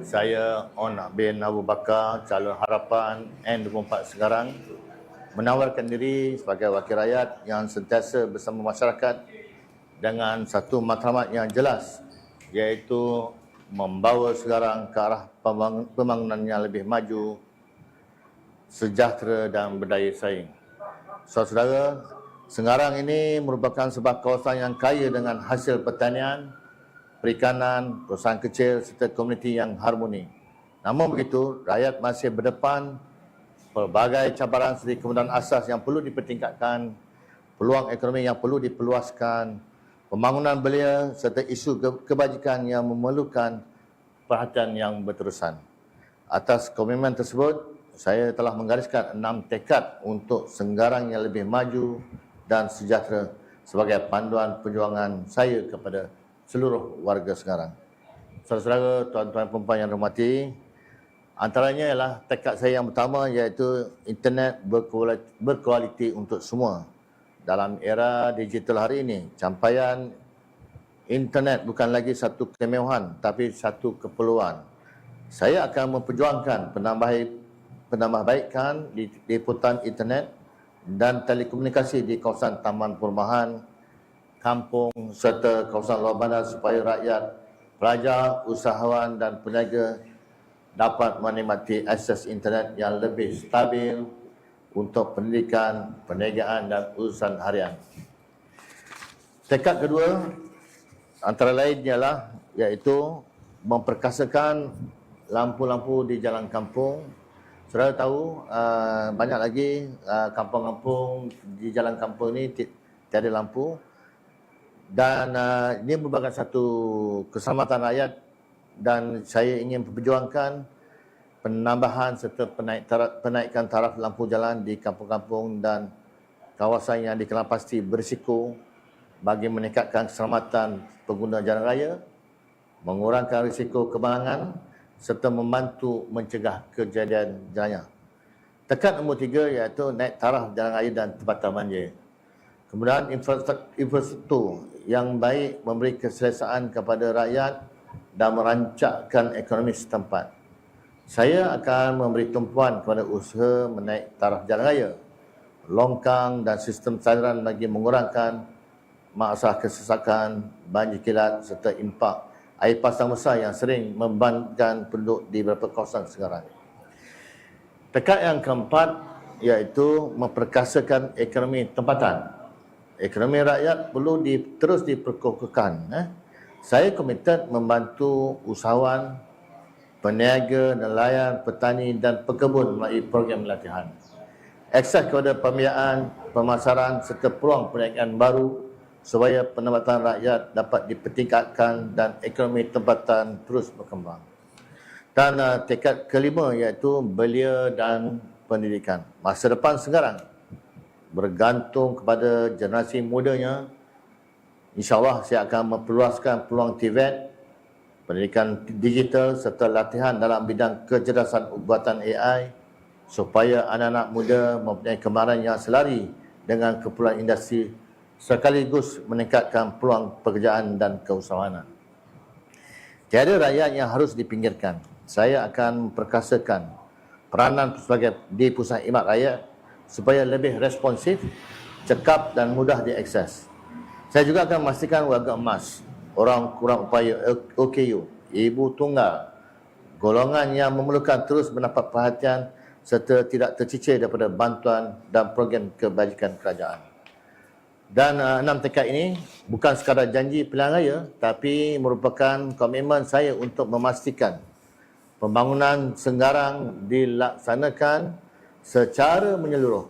Saya On bin Abu Bakar, calon harapan N24 Segarang, menawarkan diri sebagai wakil rakyat yang sentiasa bersama masyarakat dengan satu matlamat yang jelas, iaitu membawa Segarang ke arah pembangunan yang lebih maju, sejahtera dan berdaya saing. Saudara-saudara, Segarang ini merupakan sebuah kawasan yang kaya dengan hasil pertanian, perikanan, perusahaan kecil serta komuniti yang harmoni. Namun begitu, rakyat masih berdepan pelbagai cabaran seperti kemudahan asas yang perlu dipertingkatkan, peluang ekonomi yang perlu diperluaskan, pembangunan belia serta isu kebajikan yang memerlukan perhatian yang berterusan. Atas komitmen tersebut, saya telah menggariskan 6 tekad untuk Segarang yang lebih maju dan sejahtera sebagai panduan perjuangan saya kepada seluruh warga Segarang. Saudara-saudara, tuan-tuan dan puan yang hormati, antaranya ialah tekad saya yang pertama, iaitu internet berkualiti untuk semua. Dalam era digital hari ini, capaian internet bukan lagi satu kemewahan tapi satu keperluan. Saya akan memperjuangkan penambahbaikan di liputan internet dan telekomunikasi di kawasan taman perumahan, kampung serta kawasan luar bandar supaya rakyat, pelajar, usahawan dan peniaga dapat menikmati akses internet yang lebih stabil untuk pendidikan, perniagaan dan urusan harian. Tekad kedua antara lain ialah iaitu memperkasakan lampu-lampu di jalan kampung. Saudara tahu banyak lagi kampung-kampung di jalan kampung ini tiada lampu. Dan ini merupakan satu keselamatan rakyat dan saya ingin memperjuangkan penambahan serta penaikan taraf lampu jalan di kampung-kampung dan kawasan yang dikenal pasti berisiko bagi meningkatkan keselamatan pengguna jalan raya, mengurangkan risiko kemalangan serta membantu mencegah kejadian jenayah. Tekad nombor 3 iaitu naik taraf jalan raya dan tempatan banjir. Kemudian infrastruktur yang baik memberi keselesaan kepada rakyat dan merancangkan ekonomi setempat. Saya akan memberi tumpuan kepada usaha menaik taraf jalan raya, longkang dan sistem saluran bagi mengurangkan masalah kesesakan, banjir kilat serta impak air pasang besar yang sering membebankan penduduk di beberapa kawasan Segarang. Tekad yang keempat iaitu memperkasakan ekonomi tempatan. Ekonomi rakyat perlu terus diperkukuhkan. Saya komited membantu usahawan, peniaga, nelayan, petani dan pekebun melalui program latihan. Akses kepada pembiayaan, pemasaran serta peluang perniagaan baru supaya pendapatan rakyat dapat dipertingkatkan dan ekonomi tempatan terus berkembang. Dan tekad kelima iaitu belia dan pendidikan. Masa depan Segarang bergantung kepada generasi mudanya. InsyaAllah saya akan memperluaskan peluang TVET, pendidikan digital serta latihan dalam bidang kecerdasan buatan AI supaya anak-anak muda mempunyai kemahiran yang selari dengan keperluan industri sekaligus meningkatkan peluang pekerjaan dan keusahawanan. Tiada rakyat yang harus dipinggirkan. Saya akan memperkasakan peranan sebagai di pusat khidmat rakyat supaya lebih responsif, cekap dan mudah diakses. Saya juga akan memastikan warga emas, orang kurang upaya OKU, ibu tunggal, golongan yang memerlukan terus mendapat perhatian serta tidak tercicir daripada bantuan dan program kebajikan kerajaan. Dan 6 tekad ini bukan sekadar janji pilihan raya tapi merupakan komitmen saya untuk memastikan pembangunan Segarang dilaksanakan secara menyeluruh